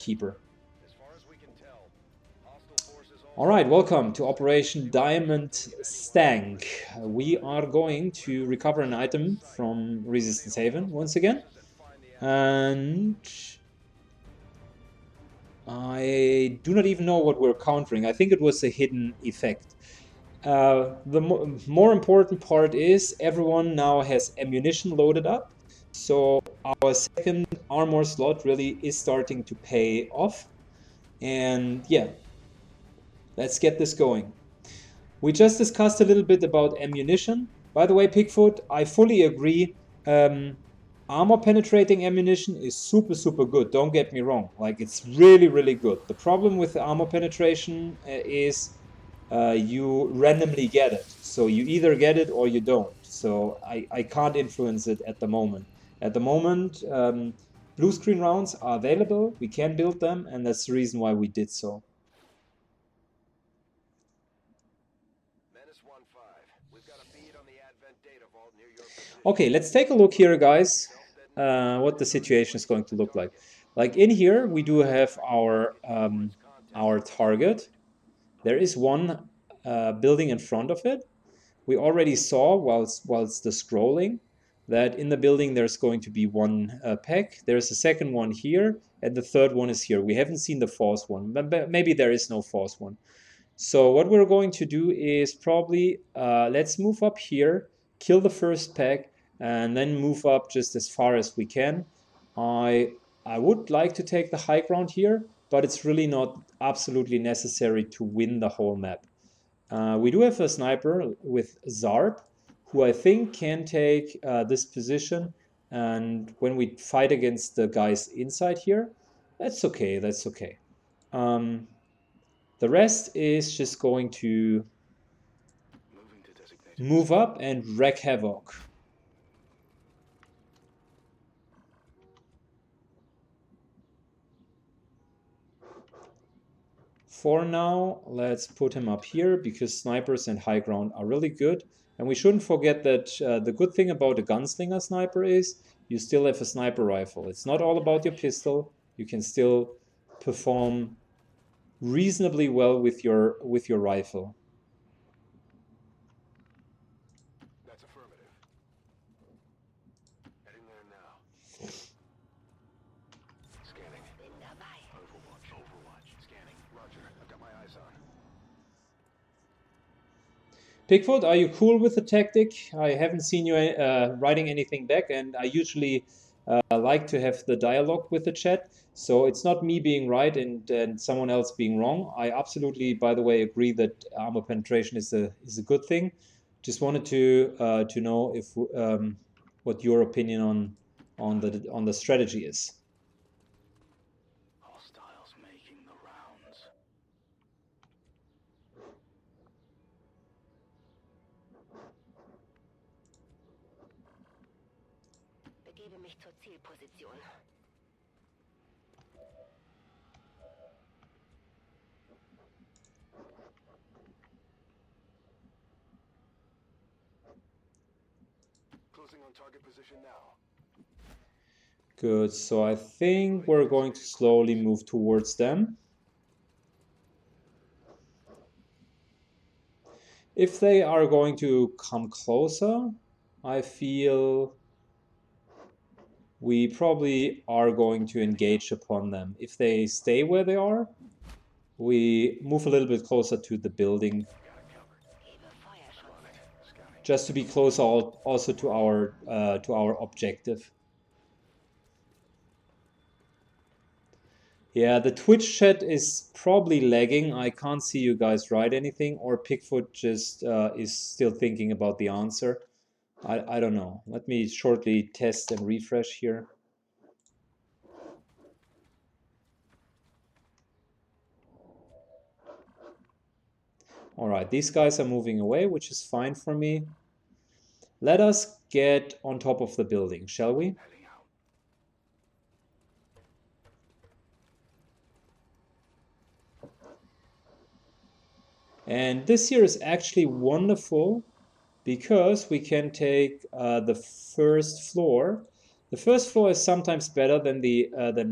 keeper. Alright, welcome to Operation Diamond Stank. We are going to recover an item from Resistance Haven once again. And I do not even know what we're countering. I think it was a hidden effect. The more important part is everyone now has ammunition loaded up. So our second armor slot really is starting to pay off. And yeah, let's get this going. We just discussed a little bit about ammunition. By the way, Pigfoot, I fully agree. Armor penetrating ammunition is super, super good. Don't get me wrong. Like, it's really, really good. The problem with the armor penetration is you randomly get it. So you either get it or you don't. So I can't influence it at the moment. At the moment, blue screen rounds are available. We can build them, and that's the reason why we did so. Okay, let's take a look here, guys, what the situation is going to look like. Like in here, we do have our target. There is one building in front of it. We already saw whilst the scrolling that in the building there's going to be one pack. There's a second one here, and the third one is here. We haven't seen the fourth one, but maybe there is no fourth one. So what we're going to do is probably let's move up here, kill the first pack, and then move up just as far as we can. I would like to take the high ground here, but it's really not absolutely necessary to win the whole map. We do have a sniper with Zarb, who I think can take this position, and when we fight against the guys inside here, that's okay, that's okay. The rest is just going to move up and wreak havoc. For now, let's put him up here because snipers and high ground are really good. And we shouldn't forget that the good thing about a gunslinger sniper is you still have a sniper rifle. It's not all about your pistol. You can still perform reasonably well with your rifle. That's affirmative. Heading there now. Scanning. Overwatch. Scanning. Roger. I've got my eyes on. Pigfoot, are you cool with the tactic? I haven't seen you writing anything back, and I usually like to have the dialogue with the chat. So it's not me being right and someone else being wrong. I absolutely, by the way, agree that armor penetration is a good thing. Just wanted to know if what your opinion on the strategy is. Hostiles making the rounds. Begebe mich zur Zielposition. Closing on target position now. Good, so I think we're going to slowly move towards them. If they are going to come closer, I feel we probably are going to engage upon them. If they stay where they are, we move a little bit closer to the building, just to be closer also to our objective. Yeah, the Twitch chat is probably lagging. I can't see you guys write anything, or Pigfoot just is still thinking about the answer. I don't know. Let me shortly test and refresh here. All right, these guys are moving away, which is fine for me. Let us get on top of the building, shall we? And this here is actually wonderful because we can take the first floor The first floor is sometimes better than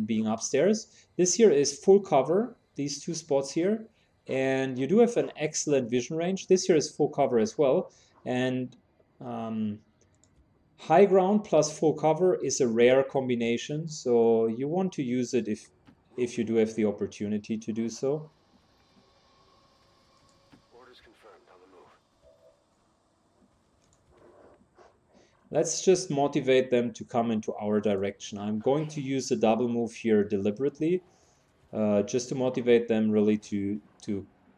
being upstairs. This here is full cover, these two spots here, and you do have an excellent vision range. This here is full cover as well, and high ground plus full cover is a rare combination, so you want to use it if you do have the opportunity to do so. Orders confirmed. On the move. Let's just motivate them to come into our direction. I'm going to use a double move here deliberately, just to motivate them really to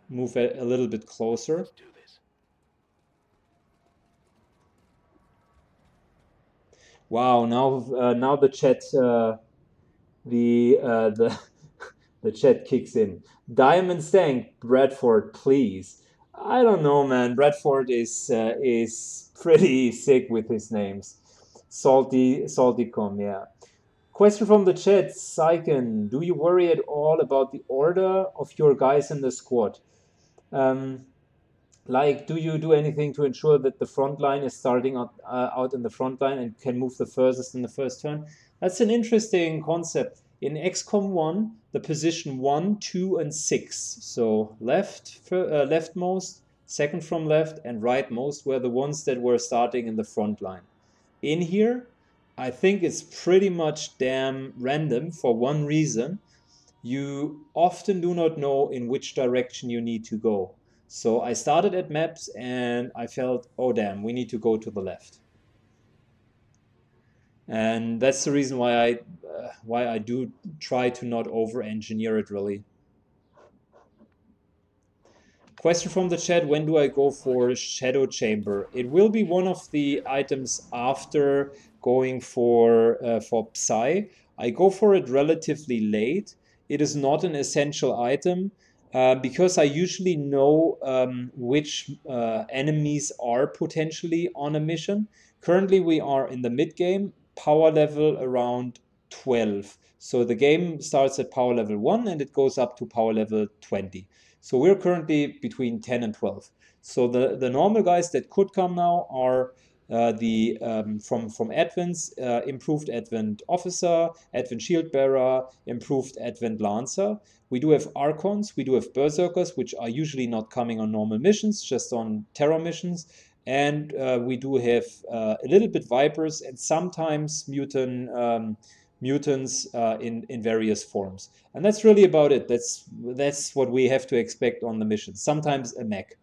move a little bit closer. Let's do this. Wow! Now the chat the the chat kicks in. Diamond Stank, Bradford, please. I don't know, man. Bradford is pretty sick with his names. Saltycom, yeah. Question from the chat, Syken. Do you worry at all about the order of your guys in the squad? Um, like, do you do anything to ensure that the front line is starting out in the front line and can move the furthest in the first turn? That's an interesting concept. In XCOM 1, the position 1, 2, and 6, so leftmost, second from left, and rightmost were the ones that were starting in the front line. In here, I think it's pretty much damn random for one reason. You often do not know in which direction you need to go. So I started at maps and I felt, oh damn, we need to go to the left. And that's the reason why I do try to not over-engineer it really. Question from the chat, when do I go for Shadow Chamber? It will be one of the items after going for Psy. I go for it relatively late. It is not an essential item because I usually know which enemies are potentially on a mission. Currently we are in the mid-game, power level around 12. So the game starts at power level 1 and it goes up to power level 20. So we're currently between 10 and 12. So the normal guys that could come now are from Advent's improved Advent Officer, Advent Shield Bearer, improved Advent Lancer. We do have Archons, we do have Berserkers, which are usually not coming on normal missions, just on terror missions. And we do have a little bit Vipers and sometimes mutants in various forms. And that's really about it. That's what we have to expect on the mission. Sometimes a mech.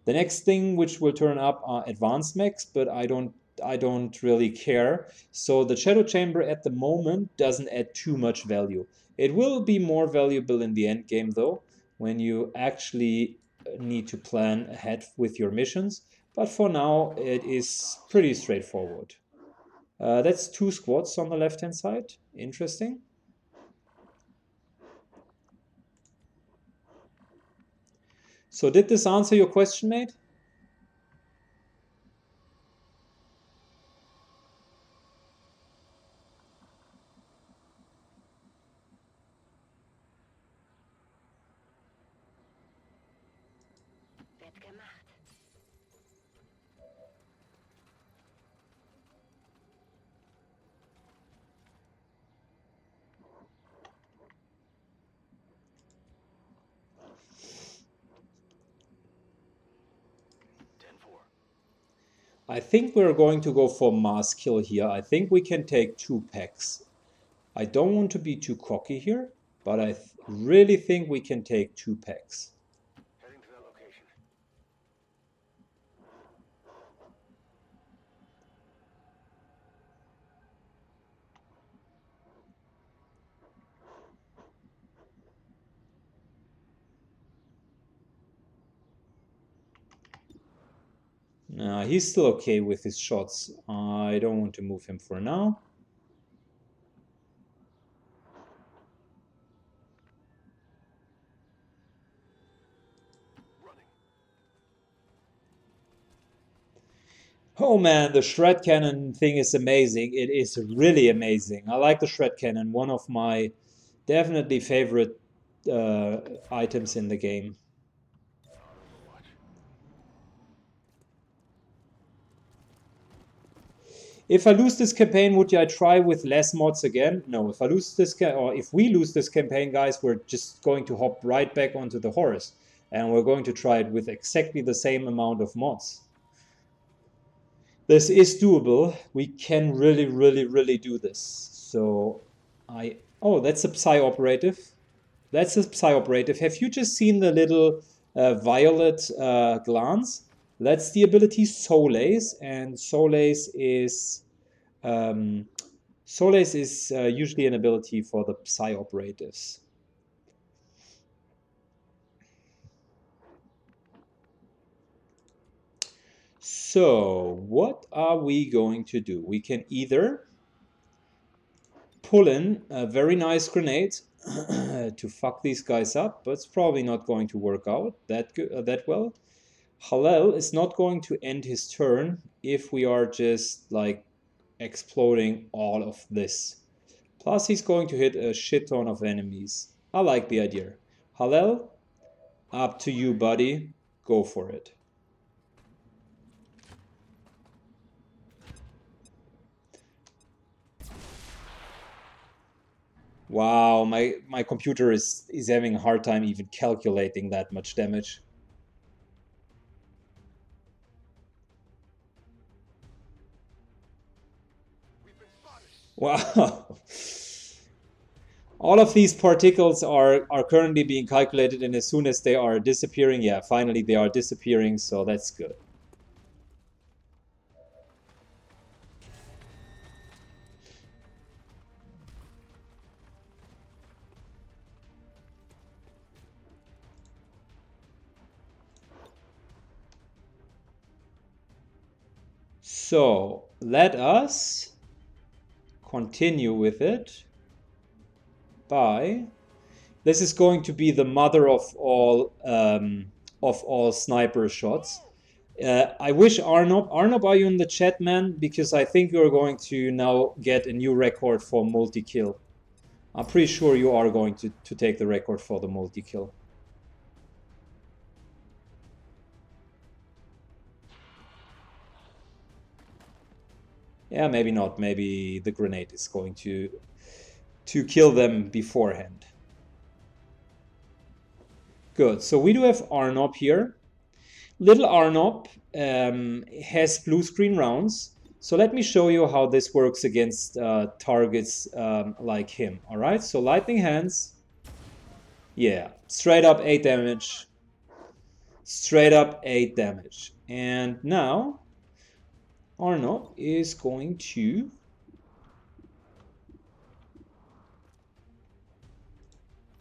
The next thing which will turn up are advanced mechs, but I don't really care. So the Shadow Chamber at the moment doesn't add too much value. It will be more valuable in the end game though, when you actually need to plan ahead with your missions. But for now, it is pretty straightforward. That's 2 squads on the left-hand side. Interesting. So did this answer your question, mate? Wird gemacht. I think we're going to go for mass kill here. I think we can take 2 packs. I don't want to be too cocky here, but I really think we can take 2 packs. Heading to that location. Nah, he's still okay with his shots. I don't want to move him for now. Running. Oh man, the shred cannon thing is amazing. It is really amazing. I like the shred cannon. One of my definitely favorite items in the game. If I lose this campaign, would I try with less mods again? No. If I lose this or if we lose this campaign, guys, we're just going to hop right back onto the horse, and we're going to try it with exactly the same amount of mods. This is doable. We can really do this. So oh, that's a Psy operative. That's a Psy operative. Have you just seen the little violet glance? That's the ability Solace, and Solace is usually an ability for the Psy operatives. So what are we going to do? We can either pull in a very nice grenade to fuck these guys up, but it's probably not going to work out that well. Halal is not going to end his turn if we are just like exploding all of this. Plus he's going to hit a shit ton of enemies. I like the idea. Halal, up to you, buddy. Go for it. Wow, my computer is having a hard time even calculating that much damage. Wow. All of these particles are currently being calculated, and as soon as they are disappearing, yeah, finally they are disappearing, so that's good. So let us continue with it by, this is going to be the mother of all sniper shots. I wish Arnob, are you in the chat, man? Because I think you're going to now get a new record for multi-kill. I'm pretty sure you are going to take the record for the multi-kill. Yeah, maybe not. Maybe the grenade is going to kill them beforehand. Good. So we do have Arnob here. Little Arnob has blue screen rounds. So let me show you how this works against targets like him. All right. So lightning hands. Yeah, straight up 8 damage. Straight up 8 damage. And now Arnob is going to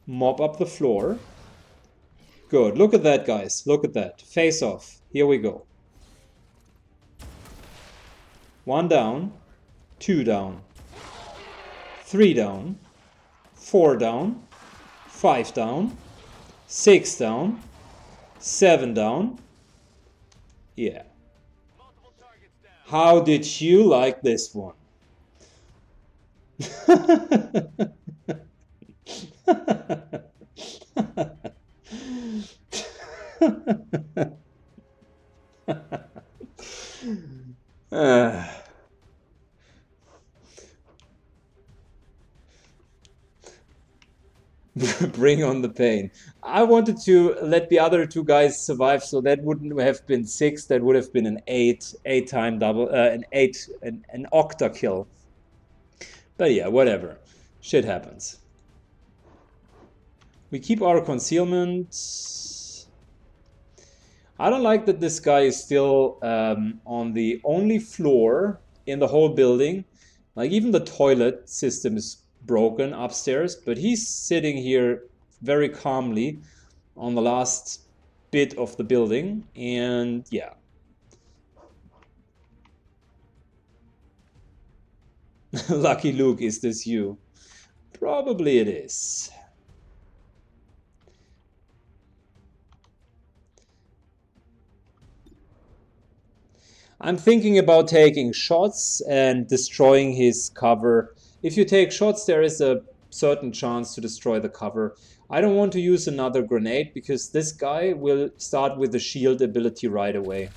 mop up the floor. Good. Look at that, guys. Look at that. Face off. Here we go. 1 down. 2 down. 3 down. 4 down. 5 down. 6 down. 7 down. Yeah. How did you like this one? Bring on the pain. I wanted to let the other 2 guys survive, so that wouldn't have been 6. That would have been an 8 time double, an octa kill. But yeah, whatever. Shit happens. We keep our concealment. I don't like that this guy is still on the only floor in the whole building. Like, even the toilet system is broken upstairs, but he's sitting here very calmly on the last bit of the building, and yeah. Lucky Luke, is this you? Probably it is. I'm thinking about taking shots and destroying his cover. If you take shots, there is a certain chance to destroy the cover. I don't want to use another grenade because this guy will start with the shield ability right away.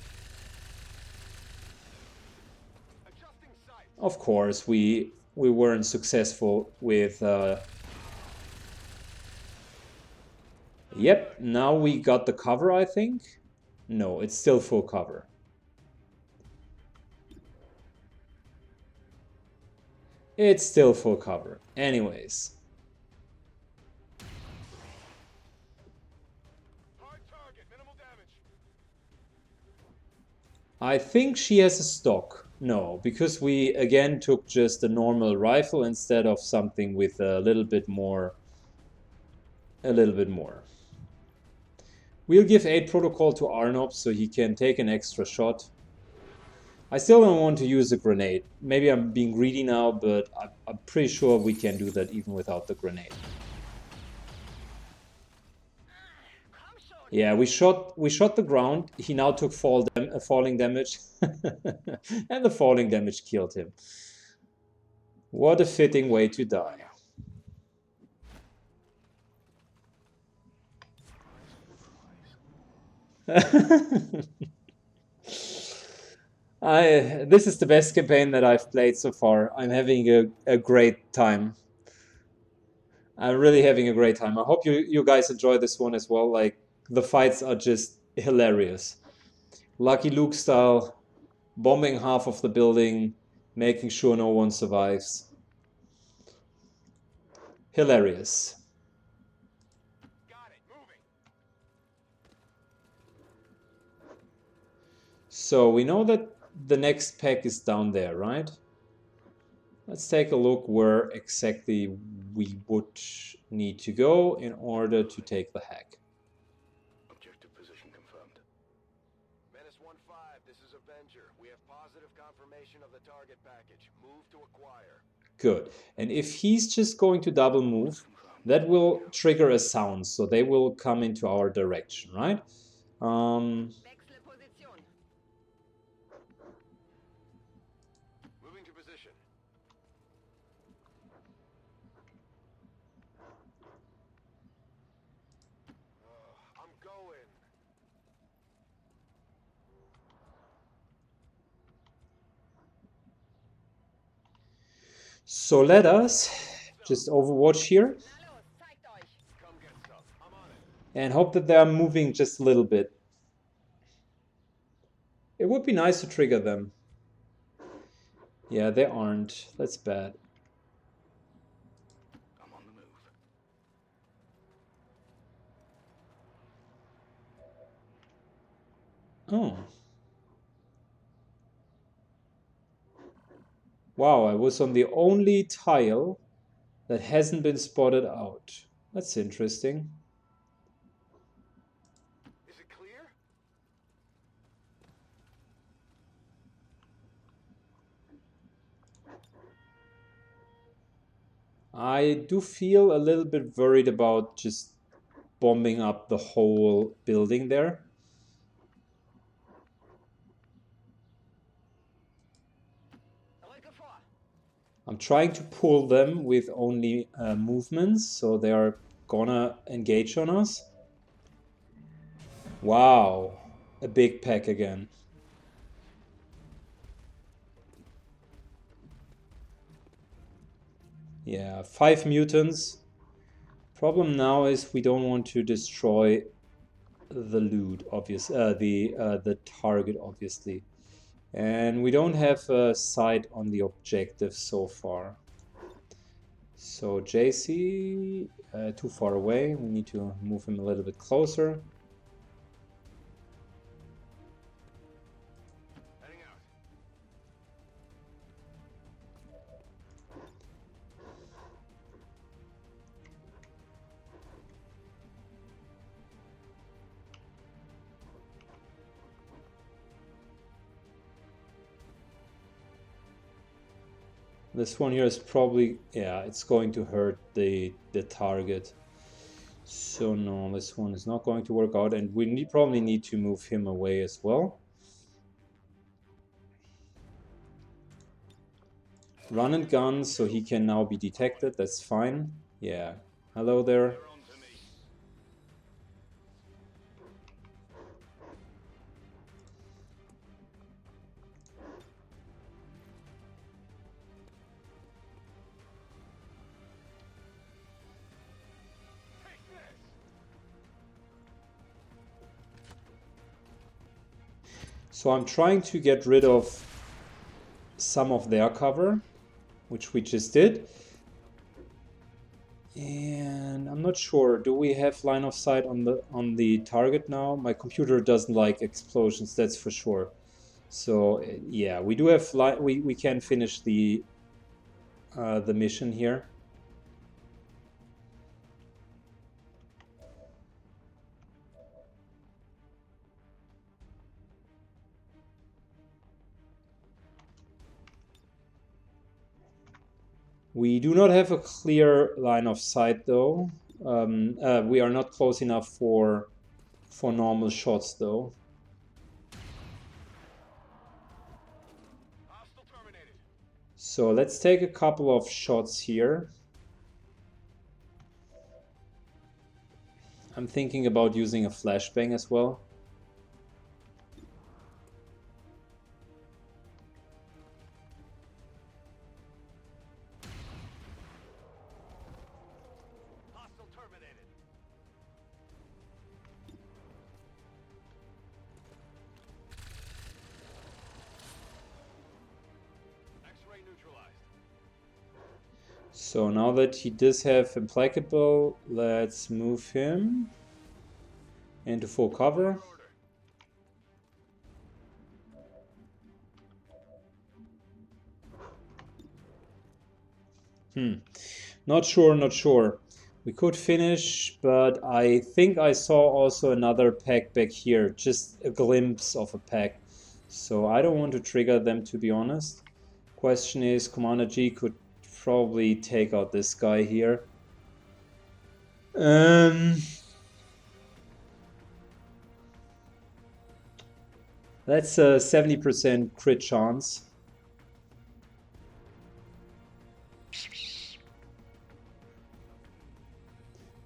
Adjusting sight. Of course, we weren't successful with... Yep, now we got the cover, I think. No, it's still full cover. It's still full cover. Anyways. Hard target, minimal damage. I think she has a stock. No, because we again took just a normal rifle instead of something with a little bit more. We'll give 8 protocol to Arnob so he can take an extra shot. I still don't want to use a grenade. Maybe I'm being greedy now, but I'm pretty sure we can do that even without the grenade. Yeah, we shot the ground. He now took falling damage, and the falling damage killed him. What a fitting way to die. This is the best campaign that I've played so far. I'm having a great time. I'm really having a great time. I hope you guys enjoy this one as well. Like, the fights are just hilarious. Lucky Luke style, bombing half of the building, making sure no one survives. Hilarious. Got it, moving. So we know that the next pack is down there, right? Let's take a look where exactly we would need to go in order to take the hack. Objective position confirmed. Menace 1-5, this is Avenger. We have positive confirmation of the target package. Move to acquire. Good. And if he's just going to double move, that will trigger a sound, so they will come into our direction, right? Moving to position. I'm going. So let us just overwatch here Come get some. I'm on it. and hope that they're moving just a little bit. It would be nice to trigger them. Yeah, they aren't. That's bad. I'm on the move. Oh. Wow, I was on the only tile that hasn't been spotted out. That's interesting. Is it clear? I do feel a little bit worried about just bombing up the whole building there. I'm trying to pull them with only movements, so they are gonna engage on us. Wow, a big pack again. Yeah, 5 mutants. Problem now is we don't want to destroy the loot, the target, obviously. And we don't have a sight on the objective so far. So JC, too far away. We need to move him a little bit closer. Heading out. This one here is probably, yeah, it's going to hurt the target. So no, this one is not going to work out, and we probably need to move him away as well. Run and gun, so he can now be detected. That's fine. Yeah. Hello there. You're on to me. So I'm trying to get rid of some of their cover, which we just did. And I'm not sure, do we have line of sight on the target now? My computer doesn't like explosions, that's for sure. So yeah, we do have we can finish the mission here. We do not have a clear line of sight though. We are not close enough for normal shots though. So let's take a couple of shots here. I'm thinking about using a flashbang as well. So now that he does have Implacable, let's move him into full cover. Not sure. We could finish, but I think I saw also another pack back here. Just a glimpse of a pack. So I don't want to trigger them, to be honest. Question is, Commander G could probably take out this guy here. That's a 70% crit chance.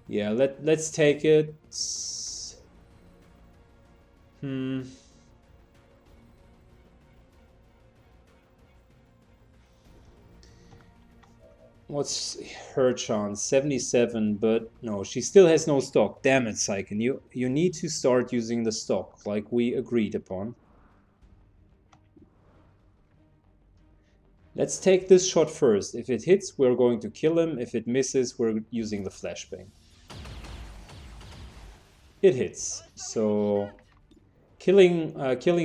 Yeah, let's take it. What's her chance? 77, but no, she still has no stock. Damn it, Saiken. You need to start using the stock, like we agreed upon. Let's take this shot first. If it hits, we're going to kill him. If it misses, we're using the flashbang. It hits. So killing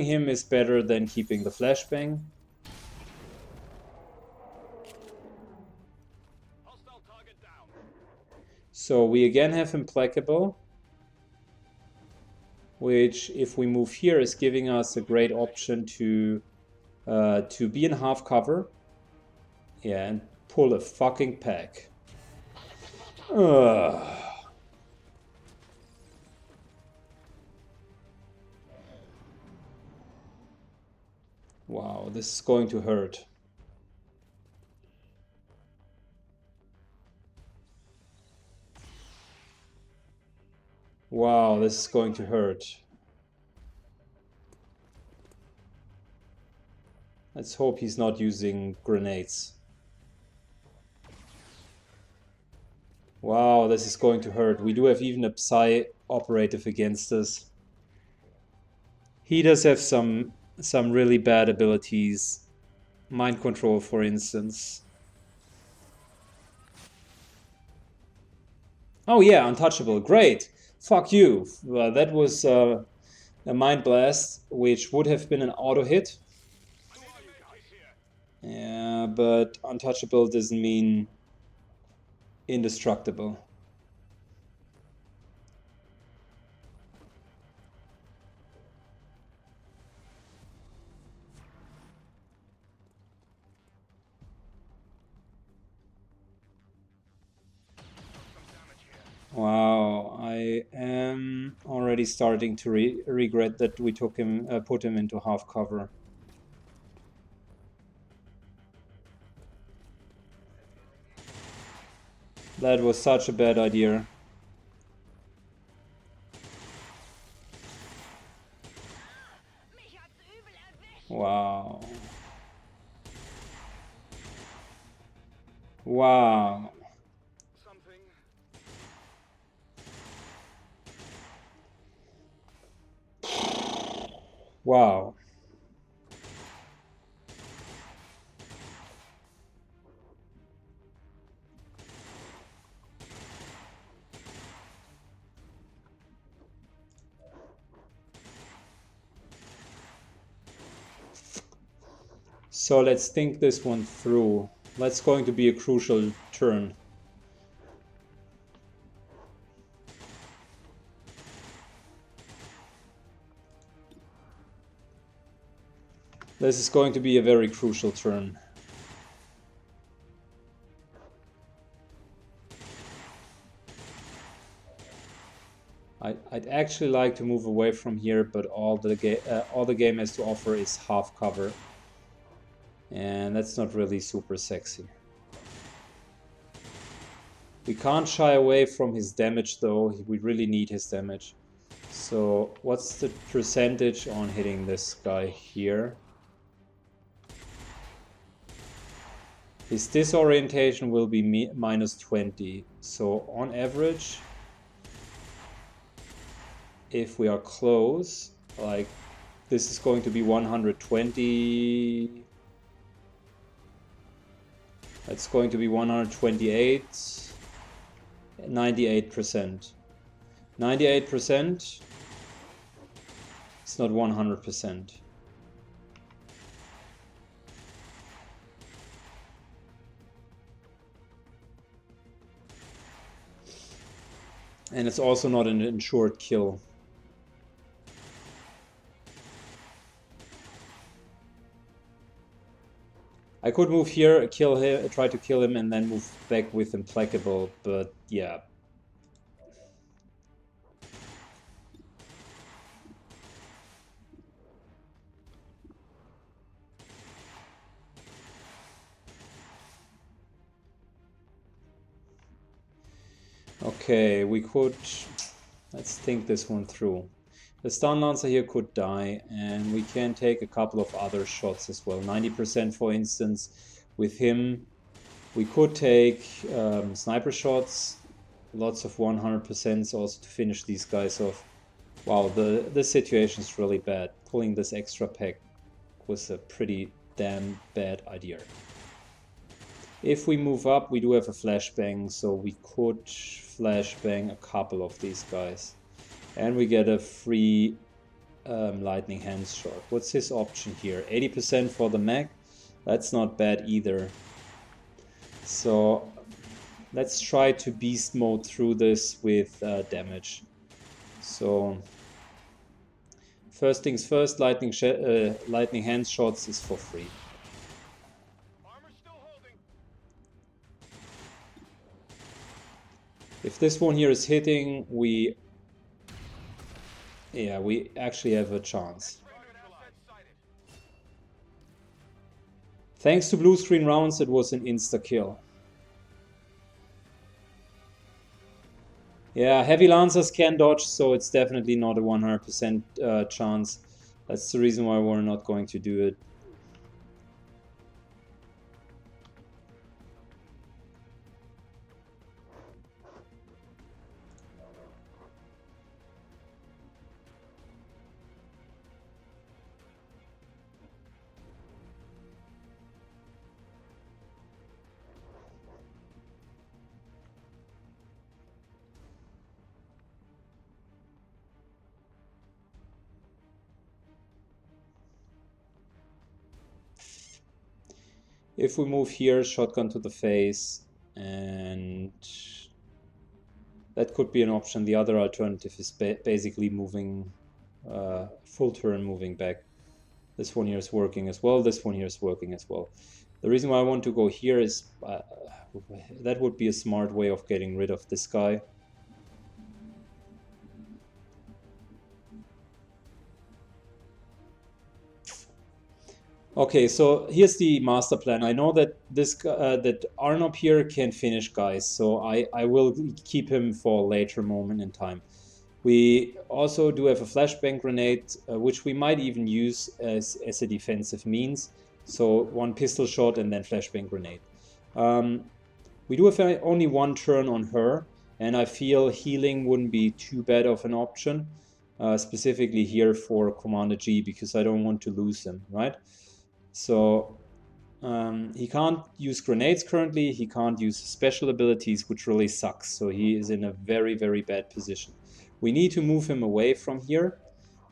him is better than keeping the flashbang. So we again have Implacable, which if we move here is giving us a great option to be in half cover. Yeah, and pull a fucking pack. Wow, this is going to hurt. Wow, this is going to hurt. Let's hope he's not using grenades. Wow, this is going to hurt. We do have even a Psy operative against us. He does have some really bad abilities. Mind control, for instance. Oh yeah, untouchable. Great. Fuck you. That was a mind blast, which would have been an auto hit. Yeah, but untouchable doesn't mean indestructible. Wow, I am already starting to regret that we took him, put him into half cover. That was such a bad idea. Wow. Wow. Wow. So let's think this one through. That's going to be a crucial turn. This is going to be a very crucial turn. I'd actually like to move away from here, but all the game has to offer is half cover. And that's not really super sexy. We can't shy away from his damage though, we really need his damage. So what's the percentage on hitting this guy here? His disorientation will be minus 20. So on average, if we are close, like this is going to be 120. That's going to be 128. 98%. 98%. It's not 100%. And it's also not an insured kill. I could move here, kill him, try to kill him, and then move back with Implacable, but yeah. Okay, we could... Let's think this one through. The Stun Lancer here could die, and we can take a couple of other shots as well. 90% for instance. With him, we could take sniper shots. Lots of 100% also to finish these guys off. Wow, the situation is really bad. Pulling this extra pack was a pretty damn bad idea. If we move up, we do have a flashbang, so we could flashbang a couple of these guys. And we get a free lightning hands shot. What's his option here? 80% for the mech. That's not bad either. So let's try to beast mode through this with damage. So first things first, lightning hands shots is for free. If this one here is hitting, we actually have a chance. Thanks to blue screen rounds, it was an insta-kill. Yeah, heavy lancers can dodge, so it's definitely not a 100% chance. That's the reason why we're not going to do it. If we move here, shotgun to the face, and that could be an option. The other alternative is basically moving full turn, moving back. This one here is working as well. This one here is working as well. The reason why I want to go here is that would be a smart way of getting rid of this guy. Okay, so here's the master plan. I know that this that Arnop here can finish guys, so I will keep him for a later moment in time. We also do have a flashbang grenade, which we might even use as a defensive means. So one pistol shot and then flashbang grenade. We do have only one turn on her, and I feel healing wouldn't be too bad of an option, specifically here for Commander G, because I don't want to lose him, right? So he can't use grenades currently, he can't use special abilities, which really sucks. So he is in a very, very bad position. We need to move him away from here,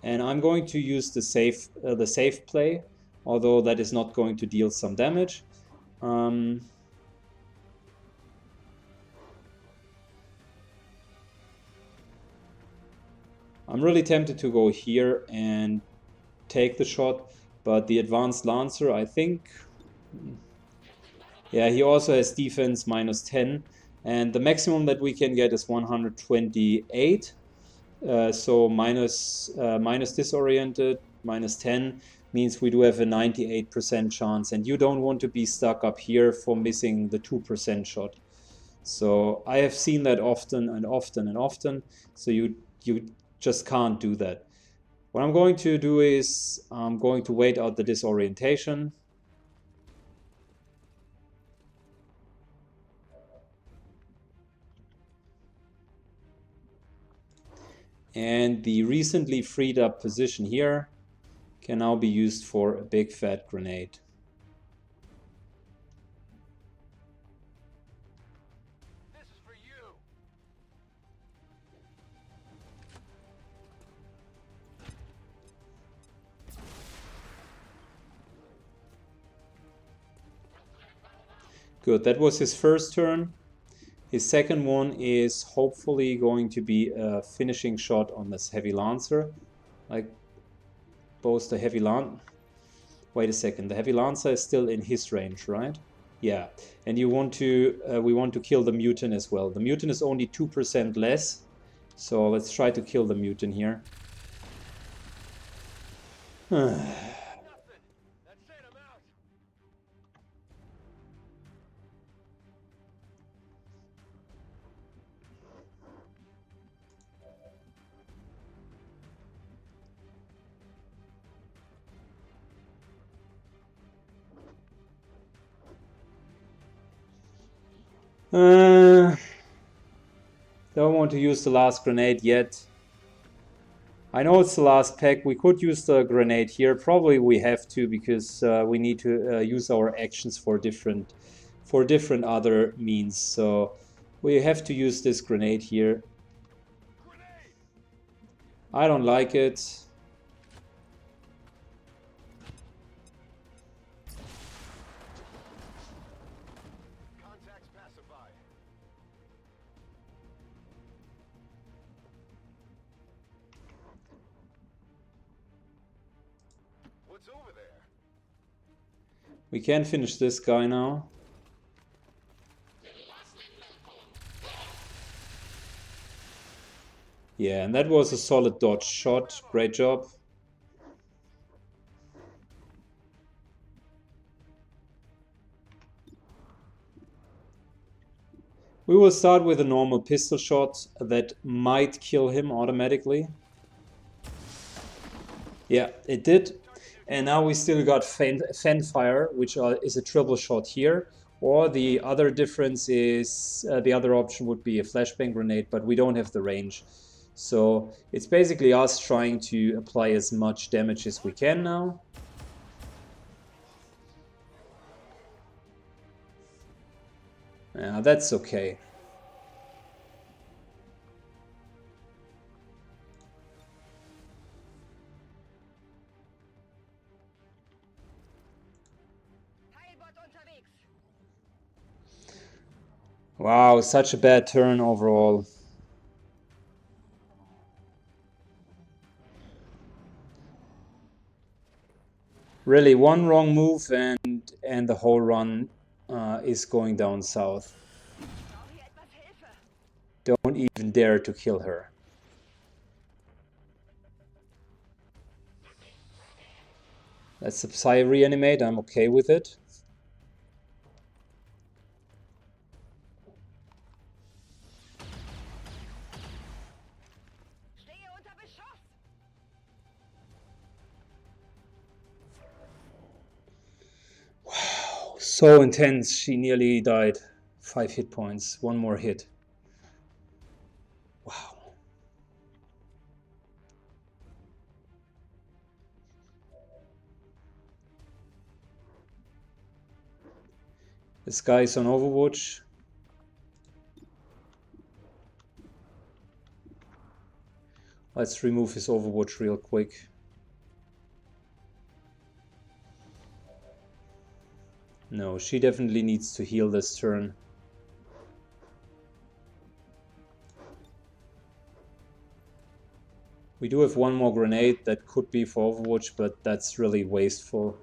and I'm going to use the safe play. although that is not going to deal some damage. I'm really tempted to go here and take the shot, but the advanced Lancer, I think, yeah, he also has defense -10, and the maximum that we can get is 128. So minus disoriented, -10 means we do have a 98% chance, and you don't want to be stuck up here for missing the 2% shot. So I have seen that often and often and often, so you just can't do that. What I'm going to do is I'm going to wait out the disorientation. And the recently freed up position here can now be used for a big fat grenade. This is for you. Good, that was his first turn. His second one is hopefully going to be a finishing shot on this heavy lancer. Like both the heavy lancer. Wait a second, the heavy lancer is still in his range, right? Yeah, and you want to we want to kill the mutant as well. The mutant is only 2% less, so let's try to kill the mutant here. Nothing. That's it, I'm out. Don't want to use the last grenade yet. I know it's the last pack. We could use the grenade here. Probably we have to, because we need to use our actions for different other means. So we have to use this grenade here. Grenade. I don't like it. Contacts pacified. What's over there? We can finish this guy now. Yeah, and that was a solid dodge shot. Great job. We will start with a normal pistol shot that might kill him automatically. Yeah, it did. And now we still got fan fire, which is a triple shot here. Or the other difference is the other option would be a flashbang grenade, but we don't have the range. So it's basically us trying to apply as much damage as we can now. Yeah, that's okay. Heilbot unterwegs. Wow, such a bad turn overall. Really, one wrong move and the whole run is going down south. Brauche hier etwas Hilfe. Don't even dare to kill her. Let's Psy reanimate, I'm okay with it. Stehe unter Beschuss. Wow, so intense. She nearly died. 5 hit points. One more hit. Wow. This guy is on Overwatch. Let's remove his Overwatch real quick. No, she definitely needs to heal this turn. We do have one more grenade that could be for Overwatch, but that's really wasteful.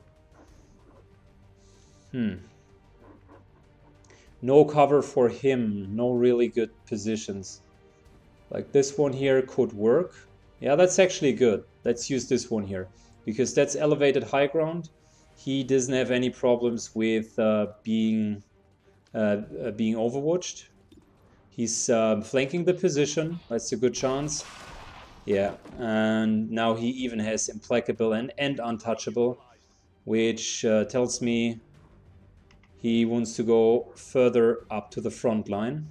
No cover for him, no really good positions. Like this one here could work. Yeah, that's actually good. Let's use this one here, because that's elevated high ground. He doesn't have any problems with being overwatched. He's flanking the position. That's a good chance. Yeah, and now he even has implacable and untouchable, which tells me he wants to go further up to the front line.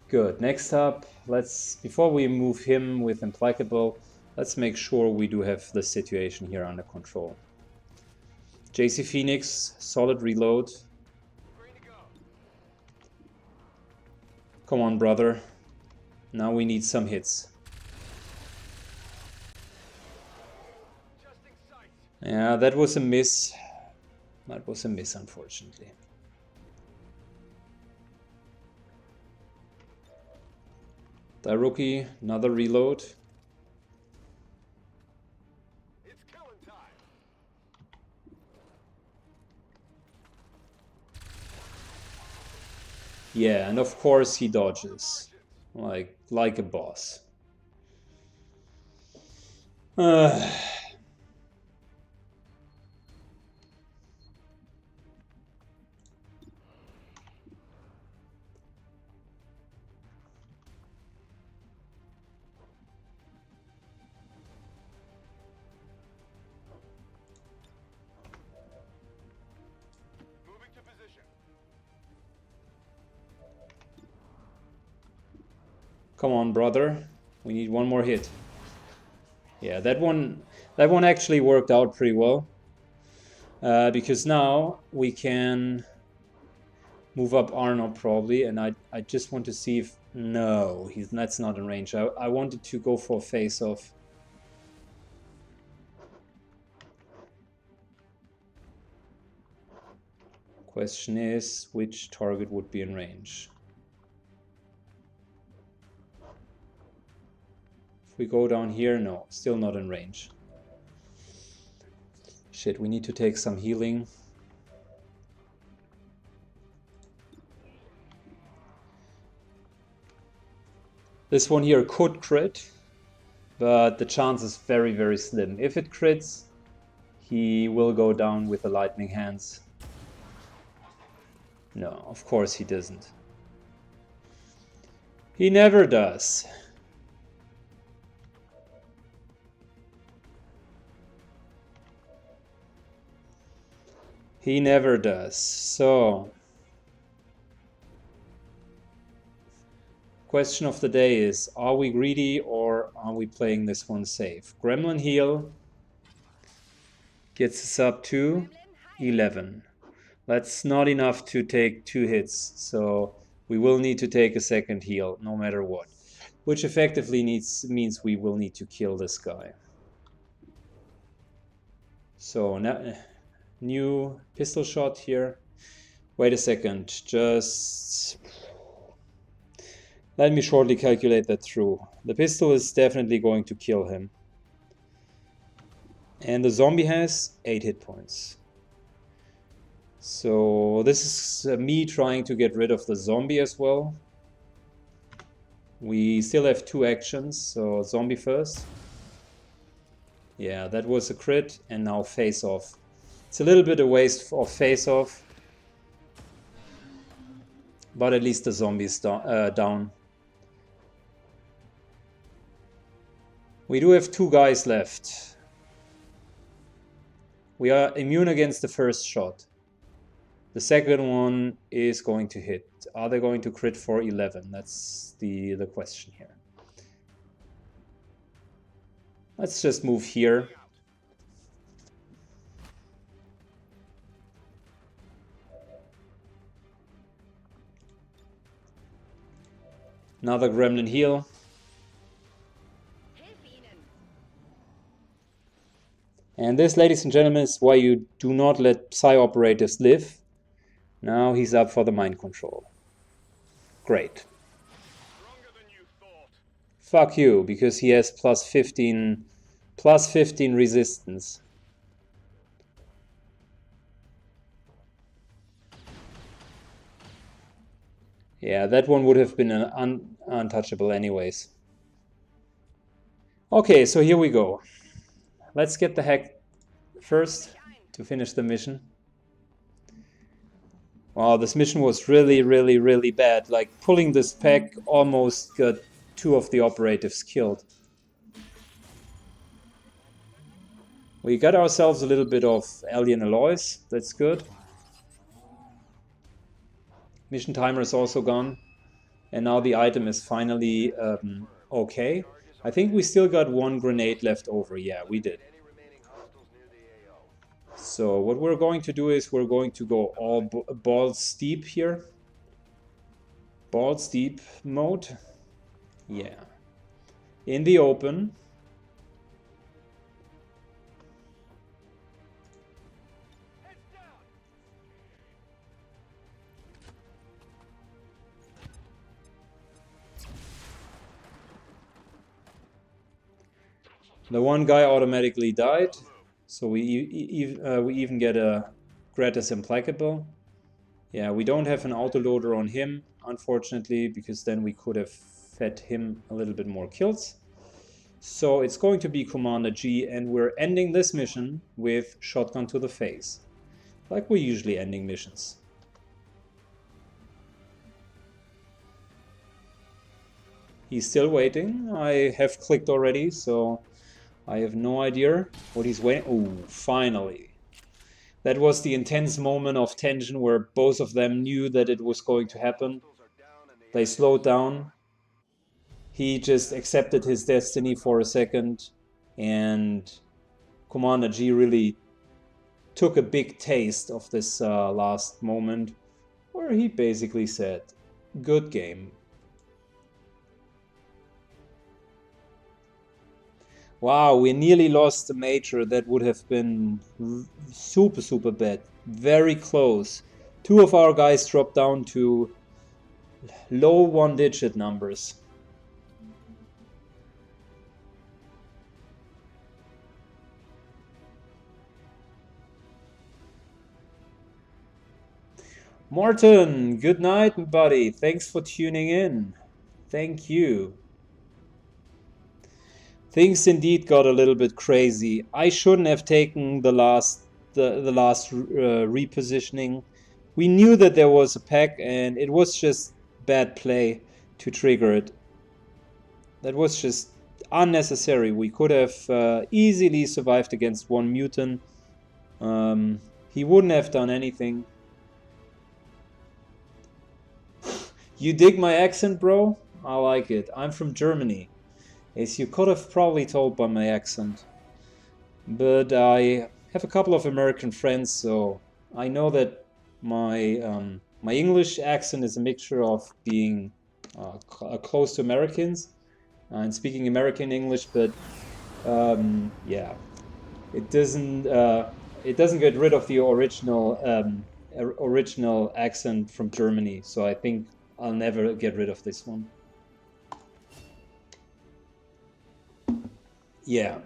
Good. Next up, before we move him with implacable, let's make sure we do have the situation here under control. JC Phoenix, solid reload. Come on, brother. Now we need some hits. Yeah, that was a miss. That was a miss, unfortunately. Dairoki, another reload. It's killing time. Yeah, and of course he dodges. Like a boss. Moving to position. Come on, brother. We need one more hit. Yeah, that one actually worked out pretty well. Because now we can move up Arno probably, and I just want to see if... No, that's not in range. I wanted to go for a face-off. Question is, which target would be in range? If we go down here, no, still not in range. Shit, we need to take some healing. This one here could crit, but the chance is very, very slim. If it crits, he will go down with the lightning hands. No, of course he doesn't. He never does. He never does. So, question of the day is, are we greedy or are we playing this one safe? Gremlin heal gets us up to 11. That's not enough to take 2 hits, so we will need to take a second heal no matter what. Which effectively means we will need to kill this guy. So now, new pistol shot here. Wait a second, just let me shortly calculate that through. The pistol is definitely going to kill him. And the zombie has 8 hit points. So this is me trying to get rid of the zombie as well. We still have 2 actions, so zombie first. Yeah, that was a crit, and now face off. It's a little bit a waste of face off, but at least the zombie's down. We do have 2 guys left. We are immune against the first shot. The second one is going to hit. Are they going to crit for 11? That's the question here. Let's just move here. Another gremlin heal. Hilf ihnen! And this, ladies and gentlemen, is why you do not let Psi operatives live. Now he's up for the mind control. Great. Fuck you, because he has plus 15 resistance. Yeah, that one would have been an untouchable anyways. Okay, so here we go. Let's get the heck first to finish the mission. Wow, this mission was really bad. Like, pulling this pack almost got 2 of the operatives killed. We got ourselves a little bit of alien alloys. That's good. Mission timer is also gone. And now the item is finally okay. I think we still got 1 grenade left over. Yeah, we did. So what we're going to do is we're going to go all balls deep here. Balls deep mode. Yeah. In the open. The one guy automatically died, so we even get a Gratis Implacable. Yeah, we don't have an autoloader on him, unfortunately, because then we could have fed him a little bit more kills. So it's going to be Commander G, and we're ending this mission with shotgun to the face, like we're usually ending missions. He's still waiting. I have clicked already, so I have no idea what he's waiting. Oh, finally. That was the intense moment of tension where both of them knew that it was going to happen. They slowed down. He just accepted his destiny for a second, and Commander G really took a big taste of this last moment, where he basically said, "Good game." Wow, we nearly lost the Major. That would have been super bad. Very close. 2 of our guys dropped down to low 1-digit numbers. Morton, good night, buddy. Thanks for tuning in. Thank you. Things indeed got a little bit crazy. I shouldn't have taken the last repositioning. We knew that there was a pack, and it was just bad play to trigger it. That was just unnecessary. We could have easily survived against 1 mutant. He wouldn't have done anything. You dig my accent, bro? I like it. I'm from Germany, as you could have probably told by my accent. But I have a couple of American friends, so I know that my my English accent is a mixture of being close to Americans and speaking American English, but yeah, it doesn't get rid of the original accent from Germany. So I think I'll never get rid of this one. Yeah.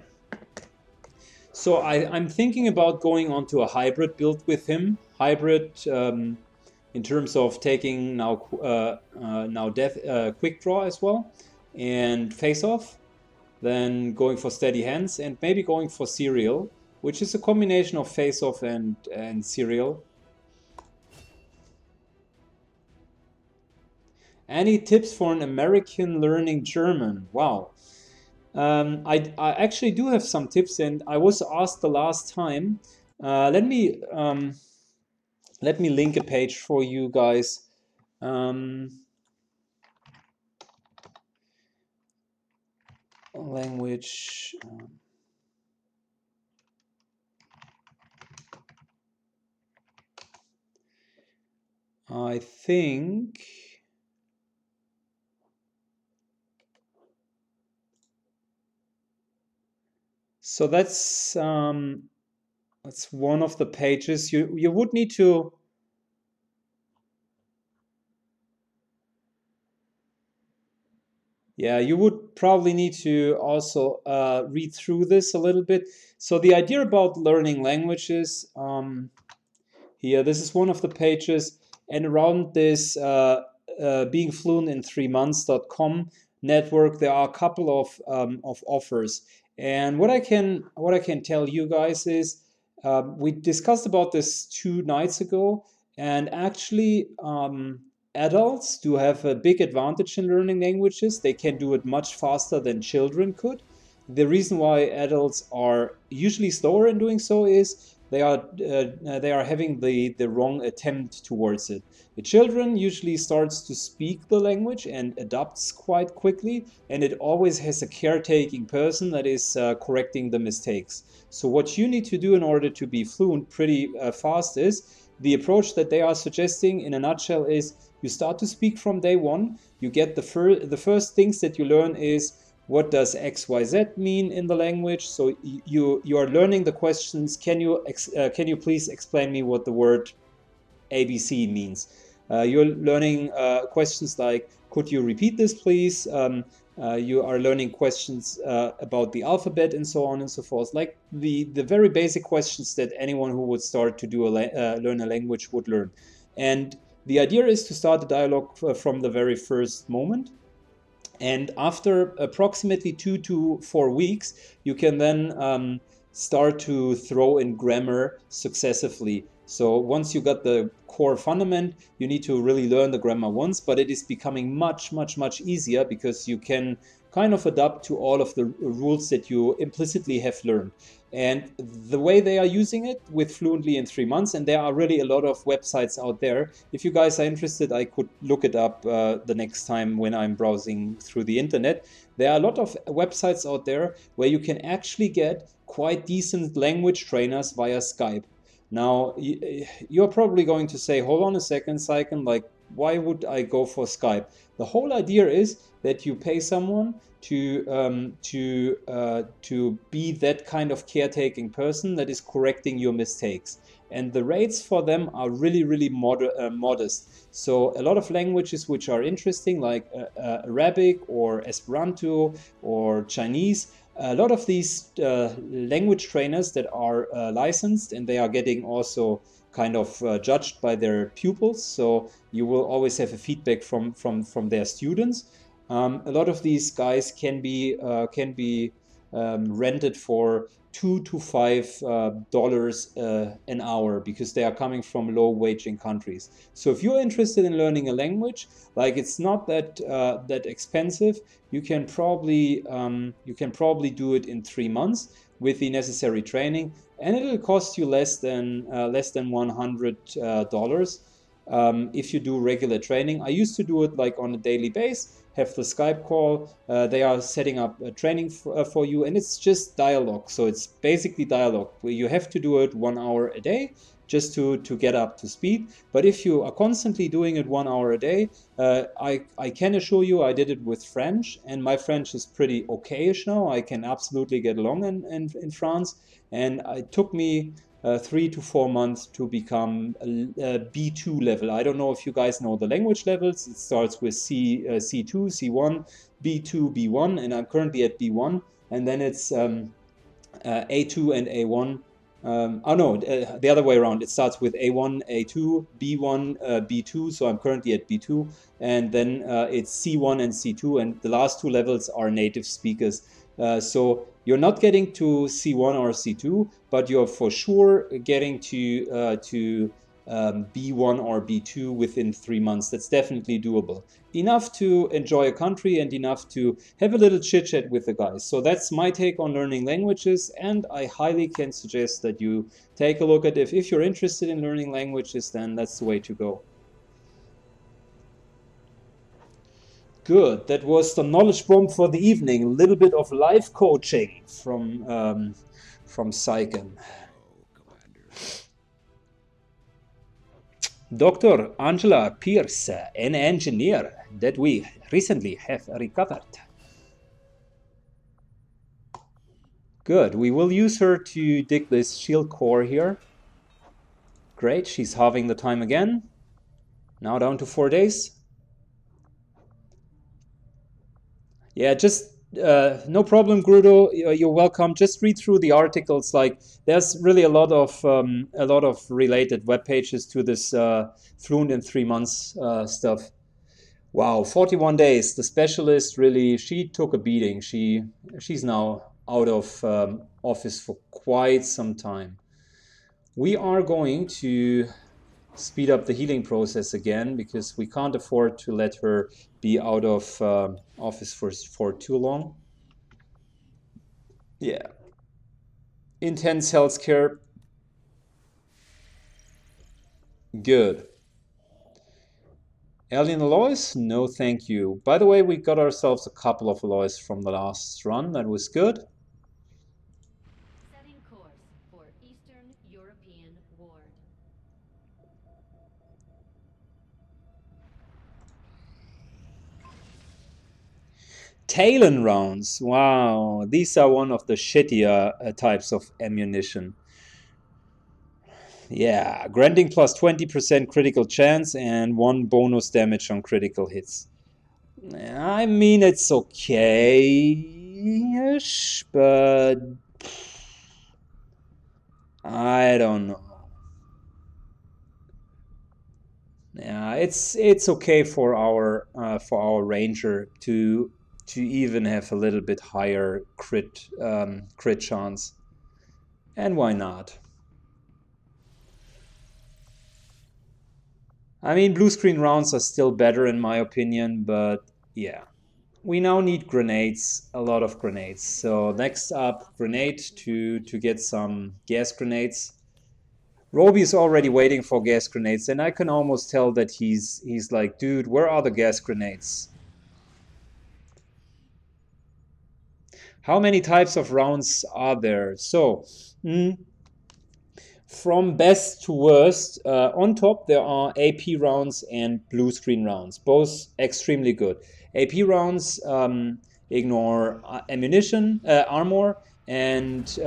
So I'm thinking about going onto a hybrid build with him. Hybrid in terms of taking now quick draw as well, and face off. Then going for steady hands, and maybe going for serial, which is a combination of face off and serial. Any tips for an American learning German? Wow. I actually do have some tips, and I was asked the last time. Let me link a page for you guys. Language. I think. So that's one of the pages. You would need to. Yeah, you would probably need to also read through this a little bit. So the idea about learning languages, here, this is one of the pages, and around this being fluent in 3months.com network, there are a couple of offers. And what I can tell you guys is we discussed about this 2 nights ago, and actually adults do have a big advantage in learning languages. They can do it much faster than children could. The reason why adults are usually slower in doing so is they are having the wrong attempt towards it. The children usually starts to speak the language and adapts quite quickly, and it always has a caretaking person that is correcting the mistakes. So what you need to do in order to be fluent pretty fast is the approach that they are suggesting in a nutshell is you start to speak from day one. You get the first things that you learn is what does XYZ mean in the language. So you are learning the questions. Can you please explain me what the word ABC means? You're learning questions like, could you repeat this, please? You are learning questions about the alphabet and so on and so forth, like the very basic questions that anyone who would start to learn a language would learn. And the idea is to start the dialogue from the very first moment. And after approximately 2 to 4 weeks, you can then start to throw in grammar successively. So once you got the core fundament, you need to really learn the grammar once, but it is becoming much, much, much easier because you can kind of adapt to all of the rules that you implicitly have learned. And the way they are using it with Fluently in 3 months, and there are really a lot of websites out there. If you guys are interested, I could look it up the next time when I'm browsing through the internet. There are a lot of websites out there where you can actually get quite decent language trainers via Skype. Now, you're probably going to say, hold on a second, Saiken, like, why would I go for Skype? The whole idea is that you pay someone to be that kind of caretaking person that is correcting your mistakes. And the rates for them are really, really modest. So a lot of languages which are interesting, like Arabic or Esperanto or Chinese, a lot of these language trainers that are licensed, and they are getting also kind of judged by their pupils. So you will always have a feedback from their students. A lot of these guys can be rented for $2 to $5 an hour because they are coming from low-waging countries. So if you're interested in learning a language, like it's not that expensive, you can probably do it in 3 months with the necessary training, and it'll cost you less than $100 if you do regular training. I used to do it like on a daily basis, have the Skype call. They are setting up a training for you, and it's just dialogue. So it's basically dialogue where you have to do it 1 hour a day just to get up to speed. But if you are constantly doing it 1 hour a day, I can assure you I did it with French, and my French is pretty okayish now. I can absolutely get along in France, and it took me 3 to 4 months to become a B2 level. I don't know if you guys know the language levels. It starts with C2, C1, B2, B1, and I'm currently at B1. And then it's A2 and A1. The other way around. It starts with A1, A2, B1, B2. So I'm currently at B2. And then it's C1 and C2. And the last two levels are native speakers. So you're not getting to C1 or C2, but you're for sure getting to B1 or B2 within 3 months. That's definitely doable. Enough to enjoy a country and enough to have a little chit chat with the guys. So that's my take on learning languages, and I highly can suggest that you take a look at it. If you're interested in learning languages, then that's the way to go. Good. That was the knowledge bomb for the evening. A little bit of life coaching from Saiken. Dr. Angela Pierce, an engineer that we recently have recovered. Good. We will use her to dig this shield core here. Great. She's halving the time again. Now down to 4 days. Yeah, just no problem, Grudo. You're welcome. Just read through the articles. Like, there's really a lot of related web pages to this fluent in 3 months stuff. Wow, 41 days. The specialist really, she took a beating. She's now out of office for quite some time. We are going to speed up the healing process again because we can't afford to let her be out of office for too long. Yeah. Intense healthcare. Good. Alien alloys? No, thank you. By the way, we got ourselves a couple of alloys from the last run. That was good. Setting course for Eastern European Ward. Talon rounds. Wow, these are one of the shittier types of ammunition. Yeah, granting plus 20% critical chance and 1 bonus damage on critical hits. I mean, it's okay-ish, but I don't know. Yeah, it's okay for our ranger to even have a little bit higher crit chance, and why not? I mean, blue screen rounds are still better in my opinion, but yeah. We now need grenades, a lot of grenades. So next up, grenade to get some gas grenades. Roby is already waiting for gas grenades, and I can almost tell that he's like, dude, where are the gas grenades? How many types of rounds are there? So, from best to worst, on top there are AP rounds and blue screen rounds, both extremely good. AP rounds ignore ammunition, armor, and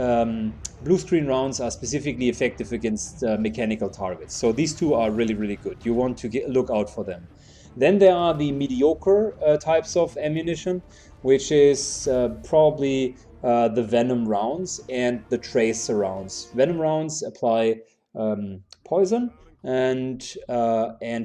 blue screen rounds are specifically effective against mechanical targets. So these two are really, really good. You want to look out for them. Then there are the mediocre types of ammunition, which is probably the Venom rounds and the Tracer rounds. Venom rounds apply poison, and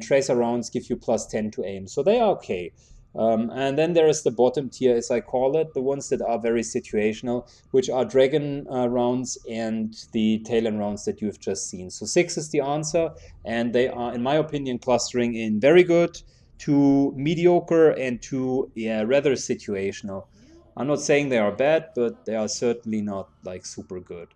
Tracer rounds give you plus 10 to aim. So they are okay. And then there is the bottom tier, as I call it, the ones that are very situational, which are Dragon rounds and the Talon rounds that you've just seen. So 6 is the answer, and they are, in my opinion, clustering in very good to mediocre and to, yeah, rather situational. I'm not saying they are bad, but they are certainly not like super good.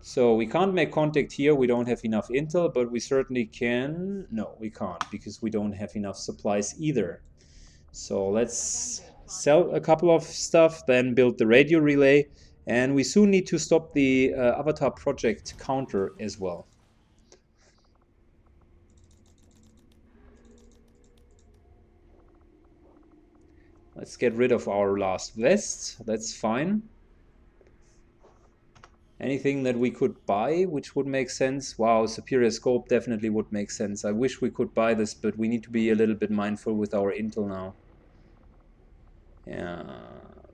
So we can't make contact here. We don't have enough intel, but we certainly can. No, we can't because we don't have enough supplies either. So let's sell a couple of stuff, then build the radio relay, and we soon need to stop the Avatar project counter as well. Let's get rid of our last vest. That's fine. Anything that we could buy which would make sense? Wow, superior scope definitely would make sense. I wish we could buy this, but we need to be a little bit mindful with our intel now. Yeah,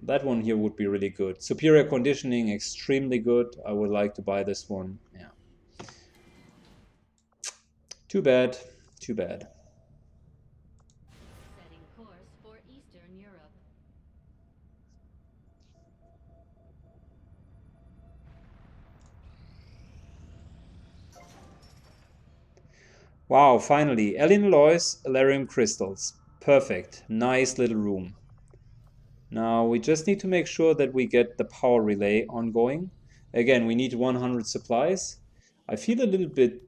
that one here would be really good. Superior conditioning, extremely good. I would like to buy this one. Yeah. Too bad. Too bad. Setting course for Eastern Europe. Wow, finally. Alien alloys, Alarium crystals. Perfect. Nice little room. Now we just need to make sure that we get the power relay ongoing. Again, we need 100 supplies. I feel a little bit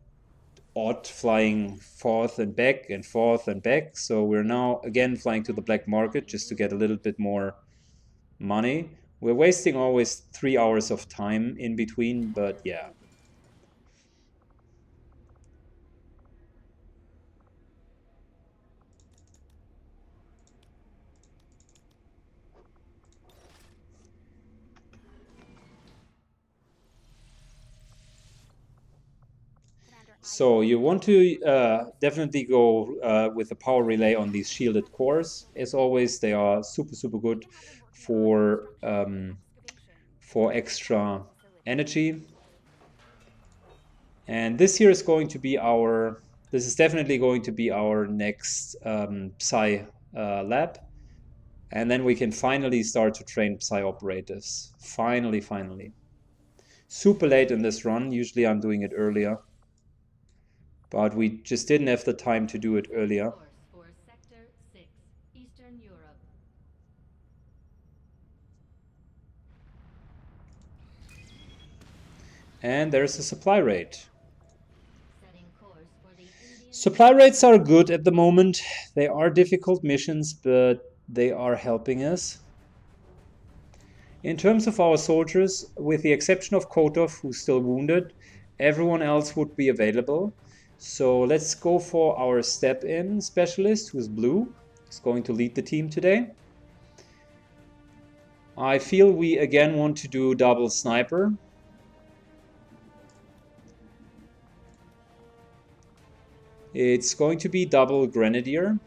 odd flying forth and back and forth and back. So we're now again flying to the black market just to get a little bit more money. We're wasting always 3 hours of time in between, but yeah. So you want to definitely go with the power relay on these shielded cores. As always, they are super good for extra energy. And this here is going to be our. This is definitely going to be our next Psi lab. And then we can finally start to train Psi operators. Finally. Super late in this run. Usually I'm doing it earlier. But we just didn't have the time to do it earlier. Course for Sector 6, Eastern Europe. And there's a supply rate. Setting course for the Indian. Supply rates are good at the moment. They are difficult missions, but they are helping us. In terms of our soldiers, with the exception of Kotov, who's still wounded, everyone else would be available. So let's go for our step-in specialist, who's blue. He's going to lead the team today. I feel we again want to do double sniper. It's going to be double grenadier.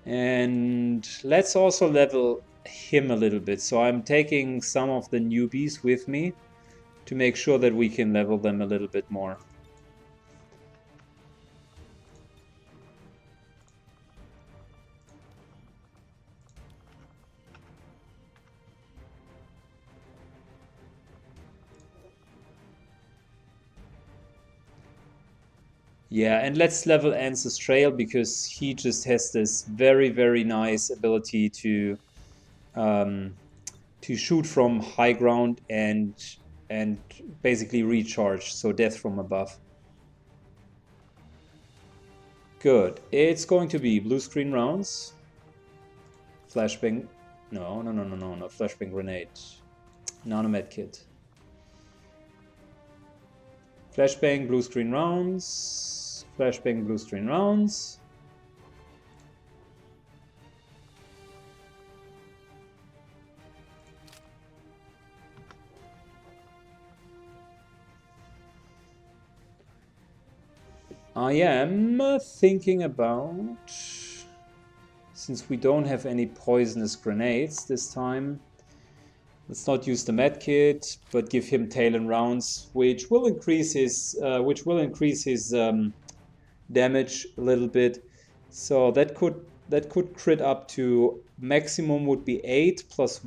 And let's also level him a little bit. So I'm taking some of the newbies with me to make sure that we can level them a little bit more. Yeah, and let's level Ancestral because he just has this very nice ability to shoot from high ground and basically recharge, so death from above. Good. It's going to be blue screen rounds, flashbang. No, not flashbang grenade. Nanomed kit. Flashbang blue screen rounds. Flashbang blue screen rounds. I am thinking about, since we don't have any poisonous grenades this time, let's not use the medkit, but give him Talon rounds, which will increase his damage a little bit. So that could crit up to maximum would be 8 plus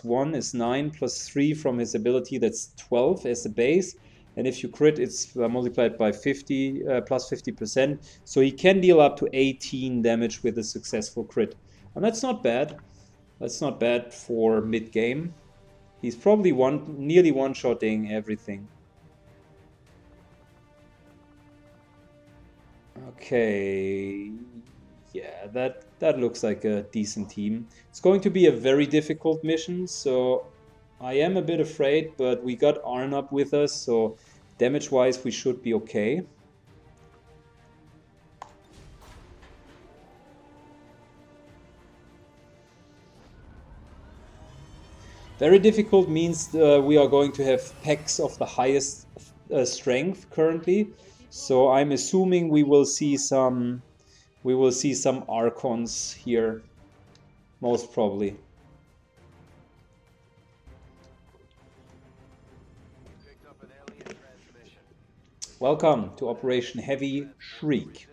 1 is 9 plus 3 from his ability, that's 12 as the base. And if you crit, it's multiplied by 50 plus 50%. So he can deal up to 18 damage with a successful crit. And that's not bad. That's not bad for mid-game. He's probably nearly one-shotting everything. Okay. Yeah, that looks like a decent team. It's going to be a very difficult mission, so I am a bit afraid, but we got Arnab with us, so damage-wise we should be okay. Very difficult means we are going to have packs of the highest strength currently, so I'm assuming we will see some Archons here, most probably. Welcome to Operation Heavy Shriek.